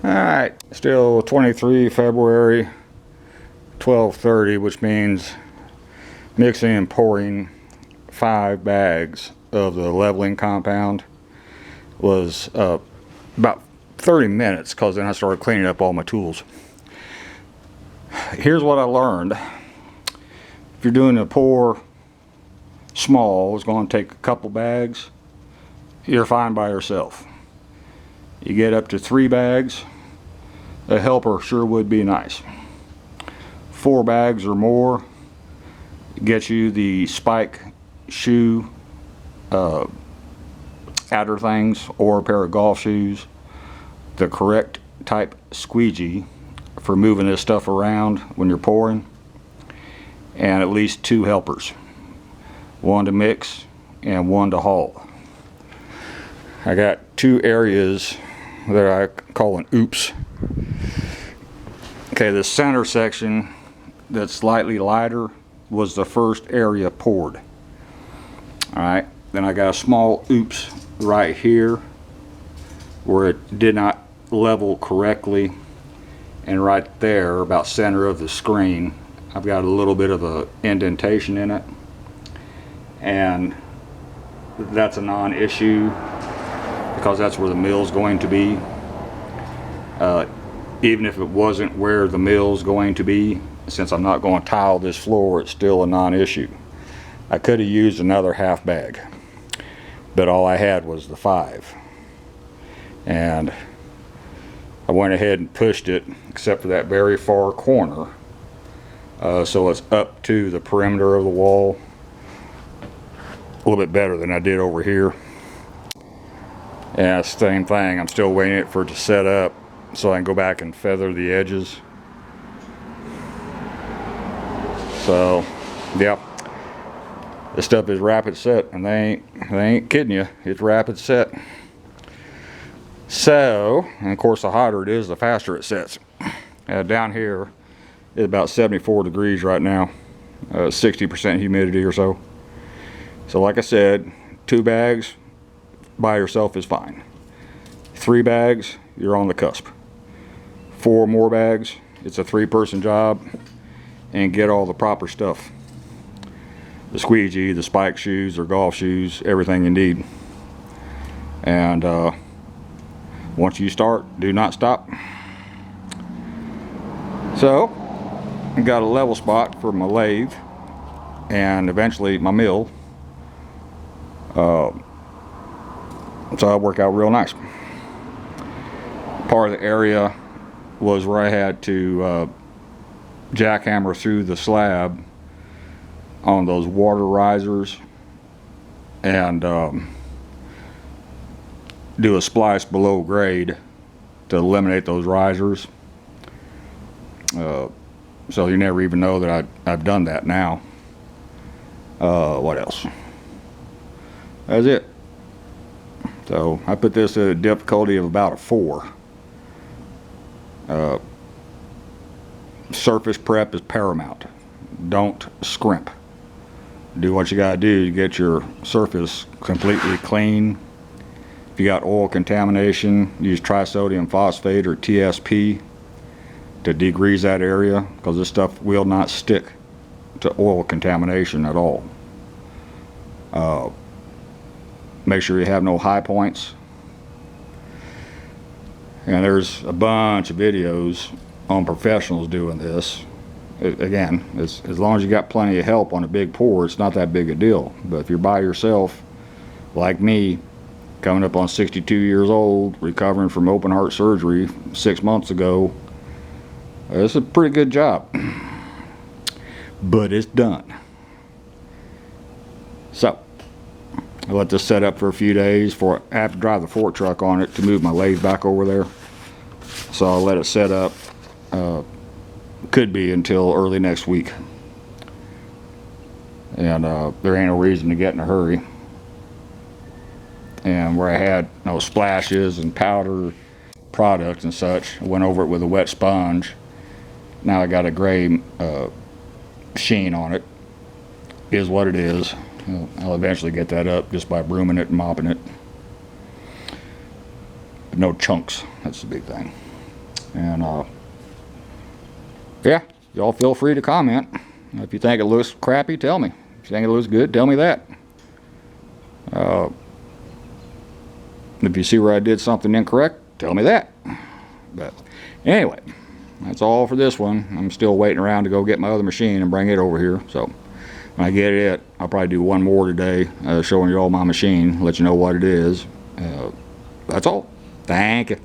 Alright, still 23 February 12:30, which means mixing and pouring 5 bags of the leveling compound was about 30 minutes, because then I started cleaning up all my tools. Here's what I learned. If you're doing a pour small, it's going to take a couple bags, you're fine by yourself. You get up to 3 bags, a helper sure would be nice. 4 bags or more gets you the spike shoe adder things, or a pair of golf shoes, the correct type squeegee for moving this stuff around when you're pouring, and at least 2 helpers, 1 to mix and 1 to haul. I got 2 areas that I call an oops. Okay, the center section that's slightly lighter was the first area poured. Alright, then I got a small oops right here where it did not level correctly, and right there, about center of the screen, I've got a little bit of a indentation in it, and that's a non-issue because that's where the mill's going to be. Even if it wasn't where the mill's going to be, since I'm not going to tile this floor, it's still a non-issue. I could have used another half bag, but all I had was the 5, and I went ahead and pushed it except for that very far corner, so it's up to the perimeter of the wall a little bit better than I did over here. And same thing, I'm still waiting for it to set up so I can go back and feather the edges. So yeah, this stuff is rapid set, and they ain't kidding you, it's rapid set. So, and of course the hotter it is, the faster it sets. Down here is about 74 degrees right now, 60% humidity or so. So like I said, 2 bags by yourself is fine. 3 bags, you're on the cusp. 4 more bags, it's a 3-person job, and get all the proper stuff. The squeegee, the spike shoes or golf shoes, everything you need. And once you start, do not stop. So, I got a level spot for my lathe and eventually my mill. So it'll work out real nice. Part of the area was where I had to jackhammer through the slab on those water risers and do a splice below grade to eliminate those risers. So you never even know that I've done that now. What else? That's it. So I put this at a difficulty of about a 4. Surface prep is paramount. Don't scrimp. Do what you gotta do to get your surface completely clean. If you got oil contamination, use trisodium phosphate or TSP to degrease that area, because this stuff will not stick to oil contamination at all. Make sure you have no high points. And there's a bunch of videos on professionals doing this. Again, as long as you got plenty of help on a big pour, it's not that big a deal. But if you're by yourself, like me, coming up on 62 years old, recovering from open heart surgery 6 months ago, it's a pretty good job. But it's done. So, I let this set up for a few days before I have to drive the fork truck on it to move my lathe back over there. So I'll let it set up. Could be until early next week. And there ain't no reason to get in a hurry. And where I had no splashes and powder product and such, I went over it with a wet sponge. Now I got a gray sheen on it. Is what it is. I'll eventually get that up just by brooming it and mopping it. But no chunks, that's the big thing. And yeah, y'all feel free to comment. If you think it looks crappy, tell me. If you think it looks good, tell me that. If you see where I did something incorrect, tell me that. But anyway, that's all for this one. I'm still waiting around to go get my other machine and bring it over here. So when I get it, I'll probably do one more today, showing you all my machine, let you know what it is. That's all. Thank you.